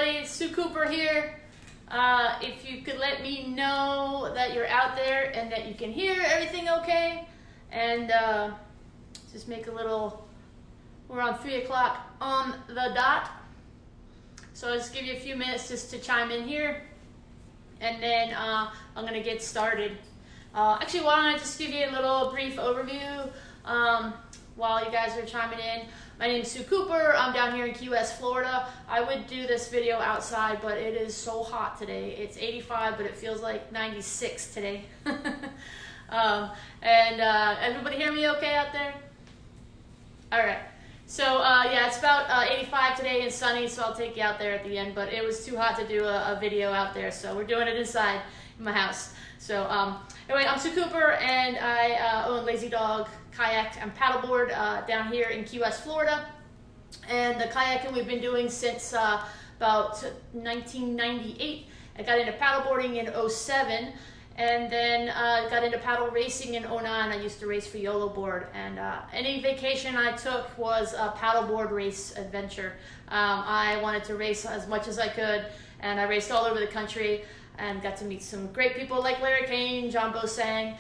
everybody, it's Sue Cooper here. If you could let me know that you're out there and that you can hear everything okay, and just make a little, we're on 3 o'clock on the dot, so I'll just give you a few minutes just to chime in here, and then I'm going to get started. Actually, why don't I just give you a little brief overview while you guys are chiming in. My name is Sue Cooper. I'm down here in Key West, Florida. I would do this video outside, but it is so hot today. It's 85, but it feels like 96 today. Everybody hear me okay out there? All right. So yeah, it's about 85 today and sunny, so I'll take you out there at the end, but it was too hot to do a video out there, so we're doing it inside in my house. So anyway, I'm Sue Cooper, and I own Lazy Dog Kayak and Paddleboard down here in Key West, Florida. And the kayaking we've been doing since about 1998. I got into paddleboarding in 07, and then got into paddle racing in 09. I used to race for YOLO board, and any vacation I took was a paddleboard race adventure. I wanted to race as much as I could, and I raced all over the country and got to meet some great people like Larry Cain, John Bosang,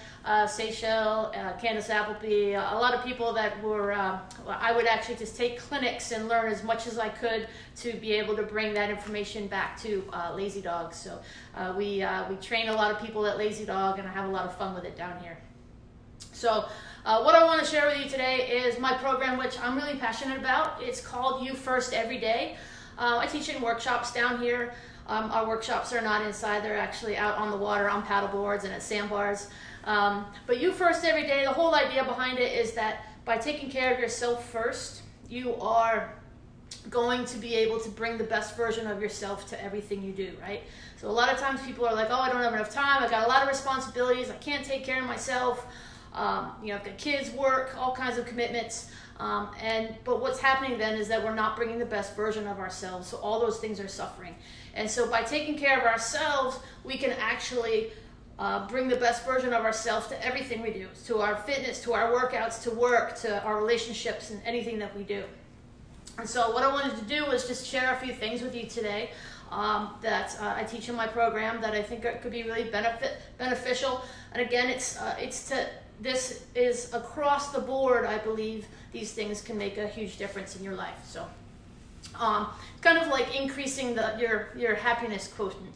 Seychelles, Candace Appleby, a lot of people that were, I would actually just take clinics and learn as much as I could to be able to bring that information back to Lazy Dog. So we train a lot of people at Lazy Dog, and I have a lot of fun with it down here. So what I want to share with you today is my program, which I'm really passionate about. It's called You First Every Day. I teach in workshops down here. Our workshops are not inside, they're actually out on the water on paddle boards and at sandbars. But You First Every Day, the whole idea behind it is that by taking care of yourself first, you are going to be able to bring the best version of yourself to everything you do, right? So a lot of times people are like, oh, I don't have enough time, I've got a lot of responsibilities, I can't take care of myself, I've got kids, work, all kinds of commitments. But what's happening then is that we're not bringing the best version of ourselves, so all those things are suffering. And so by taking care of ourselves, we can actually bring the best version of ourselves to everything we do, to our fitness, to our workouts, to work, to our relationships, and anything that we do. And so what I wanted to do was just share a few things with you today that I teach in my program that I think could be really beneficial. And again, this is across the board. I believe these things can make a huge difference in your life. So kind of like increasing your happiness quotient.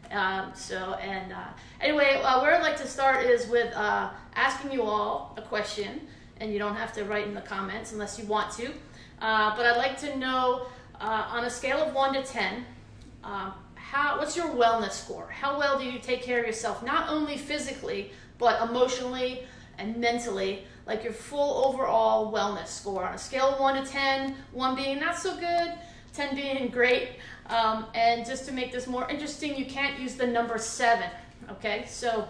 Anyway, where I'd like to start is with asking you all a question, and you don't have to write in the comments unless you want to, but I'd like to know on a scale of 1 to 10, what's your wellness score? How well do you take care of yourself, not only physically, but emotionally and mentally, like your full overall wellness score on a scale of 1 to 10, 1 being not so good, 10 being great. And just to make this more interesting, you can't use the number 7, okay? So,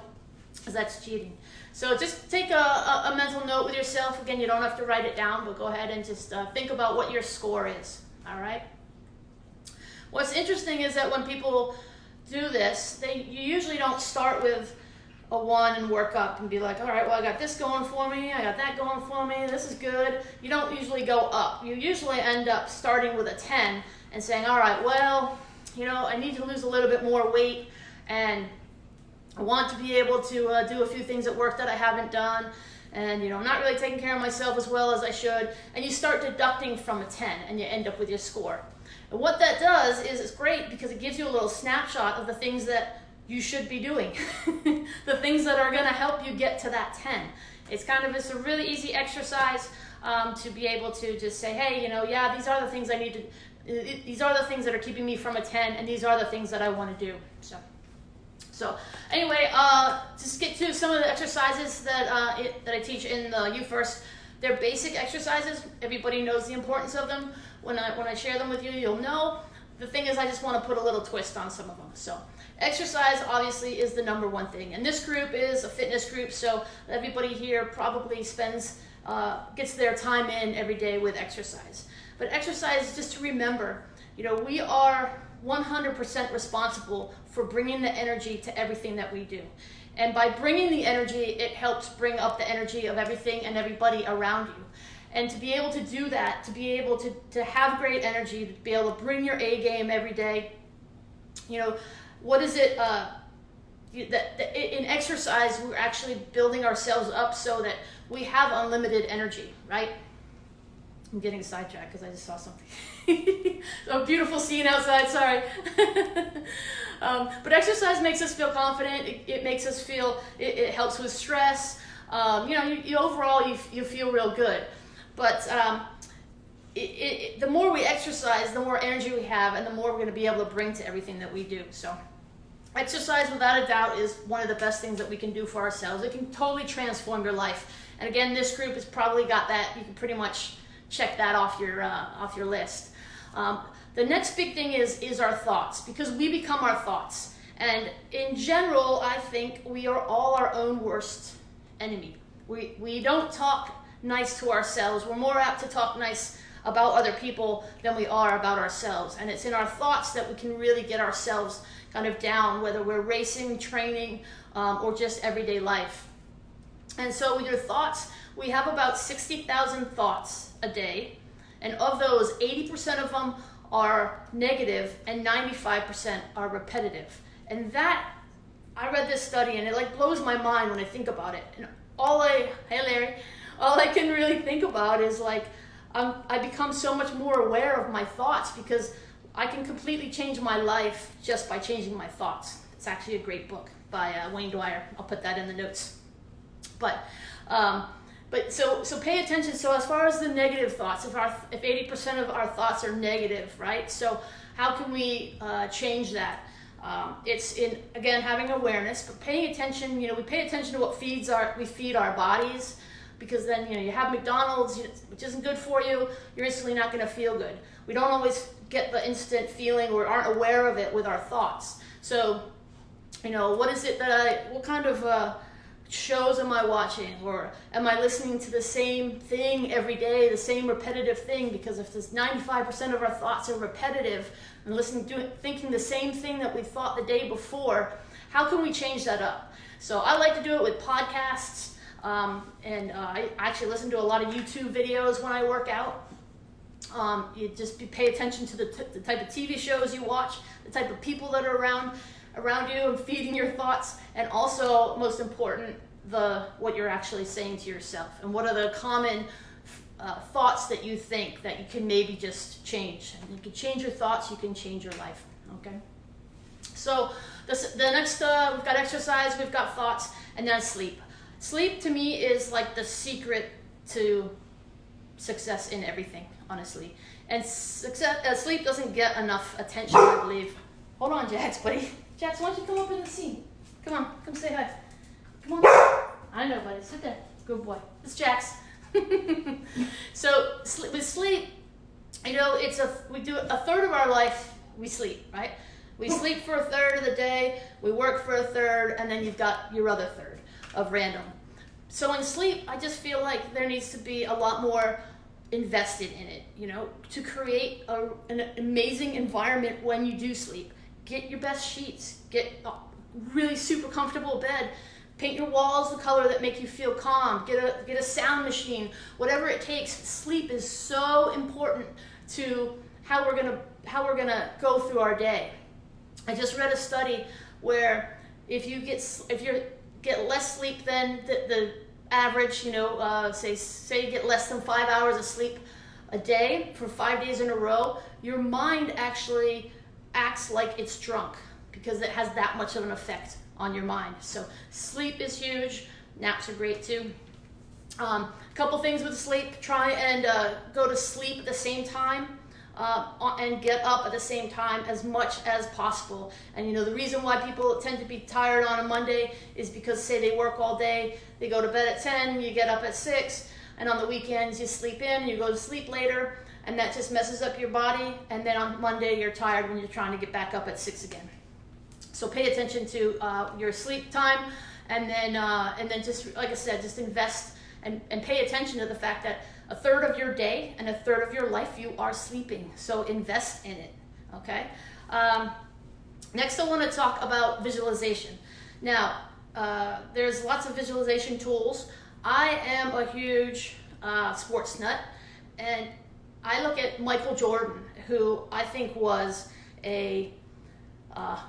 because that's cheating. So just take a mental note with yourself. Again, you don't have to write it down, but go ahead and just think about what your score is, all right? What's interesting is that when people do this, you usually don't start with a 1 and work up and be like, all right, well, I got this going for me, I got that going for me, this is good. You don't usually go up. You usually end up starting with a 10 and saying, all right, well, I need to lose a little bit more weight, and I want to be able to do a few things at work that I haven't done, and I'm not really taking care of myself as well as I should, and you start deducting from a 10, and you end up with your score. And what that does is it's great because it gives you a little snapshot of the things that you should be doing, the things that are going to help you get to that 10. It's a really easy exercise to be able to just say, hey, yeah, these are the things I need to, these are the things that are keeping me from a 10, and these are the things that I want to do. So anyway, just get to some of the exercises that I teach in the You First. They're basic exercises. Everybody knows the importance of them. When I share them with you, you'll know. The thing is, I just want to put a little twist on some of them. So exercise obviously is the number 1 thing. And this group is a fitness group, so everybody here probably gets their time in every day with exercise. But exercise, just to remember, we are 100% responsible for bringing the energy to everything that we do. And by bringing the energy, it helps bring up the energy of everything and everybody around you. And to be able to do that, to be able to have great energy, to be able to bring your A game every day, what is it, in exercise, we're actually building ourselves up so that we have unlimited energy, right? I'm getting sidetracked because I just saw something. A beautiful scene outside, sorry. But exercise makes us feel confident. It makes us feel, it helps with stress. You overall, you feel real good. But the more we exercise, the more energy we have, and the more we're going to be able to bring to everything that we do. So exercise, without a doubt, is one of the best things that we can do for ourselves. It can totally transform your life. And again, this group has probably got that. You can pretty much check that off your list. The next big thing is our thoughts, because we become our thoughts. And in general, I think we are all our own worst enemy. We don't talk nice to ourselves. We're more apt to talk nice about other people than we are about ourselves. And it's in our thoughts that we can really get ourselves kind of down, whether we're racing, training, or just everyday life. And so with your thoughts, we have about 60,000 thoughts a day. And of those, 80% of them are negative and 95% are repetitive. And that, I read this study and it like blows my mind when I think about it. And hey Larry, all I can really think about is like, I become so much more aware of my thoughts, because I can completely change my life just by changing my thoughts. It's actually a great book by Wayne Dwyer. I'll put that in the notes. But so pay attention. So as far as the negative thoughts, if 80% of our thoughts are negative, right? So how can we change that? It's in, again, having awareness, but paying attention. We pay attention to what we feed our bodies, because then you have McDonald's, which isn't good for you. You're instantly not going to feel good. We don't always get the instant feeling or aren't aware of it with our thoughts. So, what is it what kind of shows am I watching, or am I listening to the same thing every day, the same repetitive thing? Because if there's 95% of our thoughts are repetitive and thinking the same thing that we thought the day before, how can we change that up? So I like to do it with podcasts, and I actually listen to a lot of YouTube videos when I work out. You just pay attention to the type of TV shows you watch, the type of people that are around you and feeding your thoughts, and also, most important, what you're actually saying to yourself, and what are the common thoughts that you think that you can maybe just change. And you can change your thoughts, you can change your life. Okay. So the next, we've got exercise, we've got thoughts, and then sleep. Sleep to me is like the secret to success in everything, honestly. And sleep doesn't get enough attention, I believe. Hold on, Jax, buddy. Jax, why don't you come up in the scene? Come on, come say hi. Come on. I know, buddy. Sit there. Good boy. It's Jax. So with sleep, we do a third of our life, we sleep, right? We sleep for a third of the day, we work for a third, and then you've got your other third of random. So in sleep, I just feel like there needs to be a lot more invested in it, to create an amazing environment when you do sleep. Get your best sheets, get a really super comfortable bed, paint your walls the color that make you feel calm, get a sound machine, whatever it takes. Sleep is so important to how we're gonna go through our day. I just read a study where if you get less sleep than the average, say you get less than 5 hours of sleep a day for 5 days in a row, your mind actually acts like it's drunk, because it has that much of an effect on your mind. So sleep is huge. Naps are great too. A couple things with sleep: try and go to sleep at the same time and get up at the same time as much as possible. And the reason why people tend to be tired on a Monday is because, say they work all day, they go to bed at 10, you get up at 6, and on the weekends you sleep in, you go to sleep later, and that just messes up your body. And then on Monday you're tired when you're trying to get back up at 6 again. So pay attention to your sleep time, and then just, like I said, just invest and pay attention to the fact that a third of your day and a third of your life you are sleeping. So invest in it, okay? Next, I want to talk about visualization. Now, there's lots of visualization tools. I am a huge sports nut, and I look at Michael Jordan, who I think was a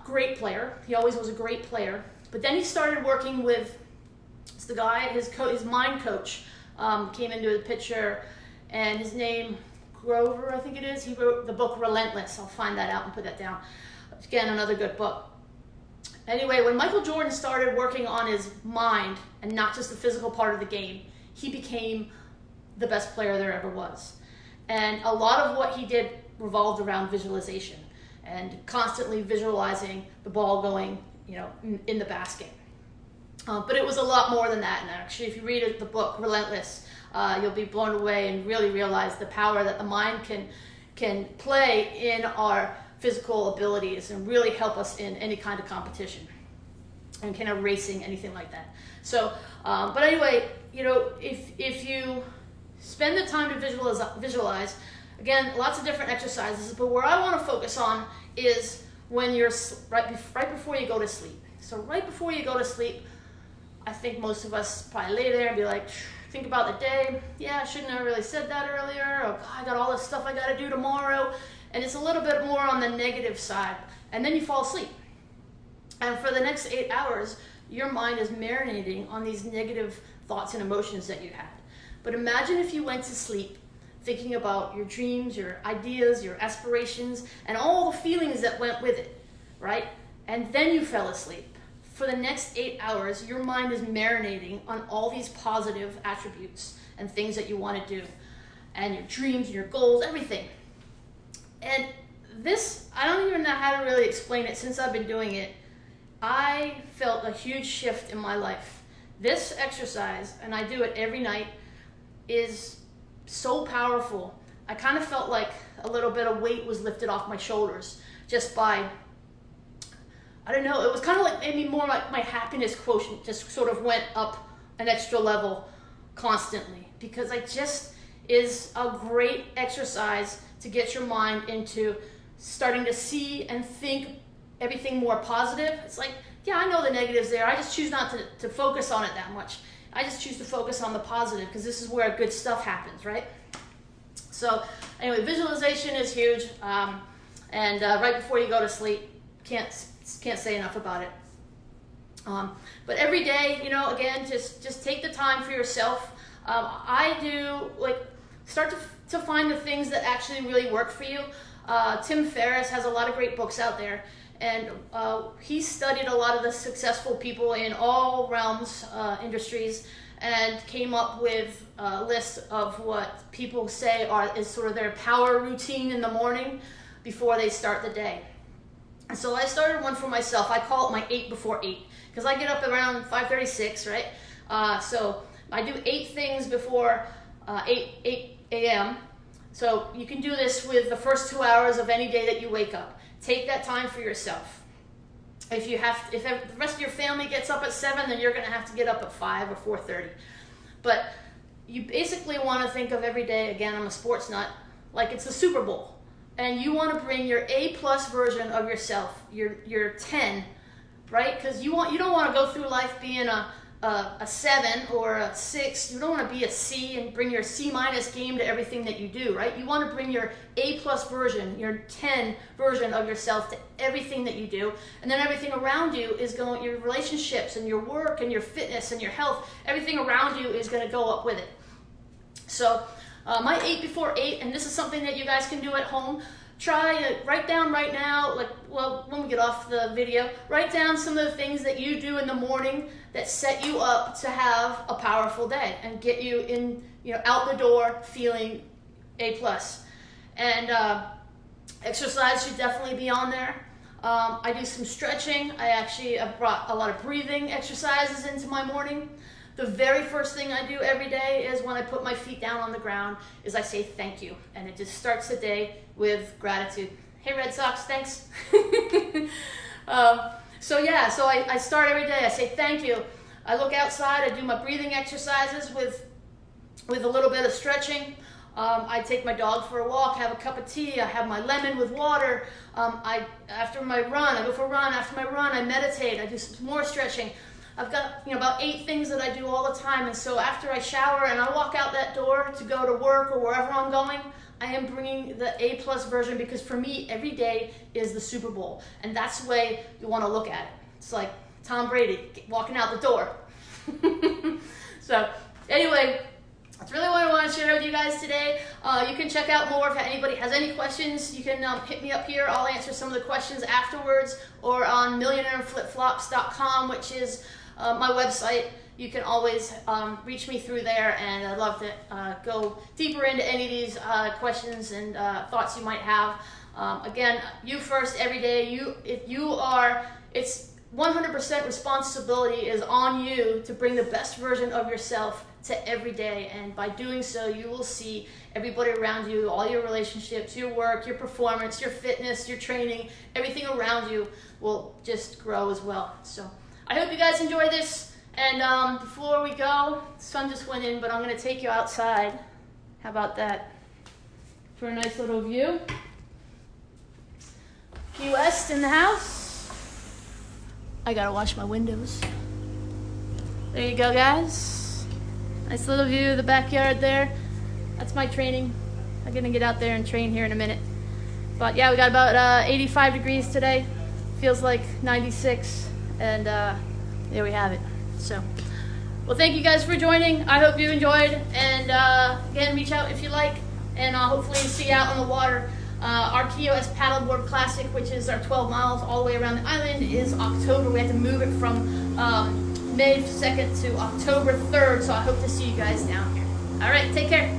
great player. He always was a great player. But then he started working with the guy, his mind coach came into the picture, and his name, Grover, I think it is. He wrote the book Relentless. I'll find that out and put that down. Again, another good book. Anyway, when Michael Jordan started working on his mind and not just the physical part of the game, he became the best player there ever was. And a lot of what he did revolved around visualization and constantly visualizing the ball going, in the basket. But it was a lot more than that. And actually, if you read the book Relentless, you'll be blown away and really realize the power that the mind can play in our physical abilities and really help us in any kind of competition and kind of racing, anything like that. So, but anyway, if you spend the time to visualize, again, lots of different exercises, but where I want to focus on is when you're right before you go to sleep. So right before you go to sleep, I think most of us probably lay there and be like, think about the day. Yeah, I shouldn't have really said that earlier. Or, God, I got all this stuff I got to do tomorrow. And it's a little bit more on the negative side. And then you fall asleep. And for the next 8 hours, your mind is marinating on these negative thoughts and emotions that you had. But imagine if you went to sleep thinking about your dreams, your ideas, your aspirations, and all the feelings that went with it, right? And then you fell asleep. For the next 8 hours, your mind is marinating on all these positive attributes and things that you want to do, and your dreams, your goals, everything. And this, I don't even know how to really explain it. Since I've been doing it, I felt a huge shift in my life. This exercise, and I do it every night, is so powerful. I kind of felt like a little bit of weight was lifted off my shoulders just by, I don't know, it was kind of like, maybe more like my happiness quotient just sort of went up an extra level constantly, because it just is a great exercise to get your mind into starting to see and think everything more positive. It's like, yeah, I know the negatives there. I just choose not to focus on it that much. I just choose to focus on the positive, because this is where good stuff happens, right? So anyway, visualization is huge. And right before you go to sleep, can't say enough about it. But every day, again, just take the time for yourself. I do start to find the things that actually really work for you. Tim Ferriss has a lot of great books out there, and he studied a lot of the successful people in all realms, industries, and came up with a list of what people say is sort of their power routine in the morning before they start the day. And so I started one for myself. I call it my 8 before 8, because I get up around 5:36, right? So I do 8 things before 8 a.m. So you can do this with the first 2 hours of any day that you wake up. Take that time for yourself. If the rest of your family gets up at 7, then you're going to have to get up at 5 or 4:30. But you basically want to think of every day, again, I'm a sports nut, like it's the Super Bowl. And you want to bring your A+ version of yourself, your 10, right? Because you don't want to go through life being a 7 or a 6. You don't want to be a C and bring your C- game to everything that you do, right? You want to bring your A+ version, your 10 version of yourself to everything that you do. And then everything around you is going, your relationships and your work and your fitness and your health, everything around you is going to go up with it. So my 8 before 8, and this is something that you guys can do at home. Try to write down right now, when we get off the video, write down some of the things that you do in the morning that set you up to have a powerful day and get you in, out the door feeling A+. And exercise should definitely be on there. I do some stretching. I've brought a lot of breathing exercises into my morning. The very first thing I do every day is when I put my feet down on the ground is I say thank you. And it just starts the day with gratitude. Hey, Red Sox, thanks. So I start every day. I say thank you. I look outside. I do my breathing exercises with a little bit of stretching. I take my dog for a walk, have a cup of tea. I have my lemon with water. After my run, I go for a run. After my run, I meditate. I do some more stretching. I've got about 8 things that I do all the time, and so after I shower and I walk out that door to go to work or wherever I'm going, I am bringing the A+ version because for me, every day is the Super Bowl. And that's the way you want to look at it. It's like Tom Brady walking out the door. So anyway, that's really what I want to share with you guys today. You can check out more if anybody has any questions. You can hit me up here. I'll answer some of the questions afterwards, or on millionaireflipflops.com, which is my website. You can always reach me through there, and I'd love to go deeper into any of these questions and thoughts you might have. Again, you first every day. It's 100% responsibility is on you to bring the best version of yourself to every day, and by doing so, you will see everybody around you, all your relationships, your work, your performance, your fitness, your training, everything around you will just grow as well. So I hope you guys enjoy this, and before we go, the sun just went in, but I'm going to take you outside. How about that? For a nice little view. Key West in the house. I gotta wash my windows. There you go, guys. Nice little view of the backyard there. That's my training. I'm gonna get out there and train here in a minute. But yeah, we got about 85 degrees today. Feels like 96, and there we have it. So, well, thank you guys for joining. I hope you enjoyed, and again, reach out if you like, and I'll hopefully see you out on the water. Our CISSN paddleboard classic, which is our 12 miles all the way around the island, is October. We have to move it from May 2nd to October 3rd, so I hope to see you guys down here. All right, take care.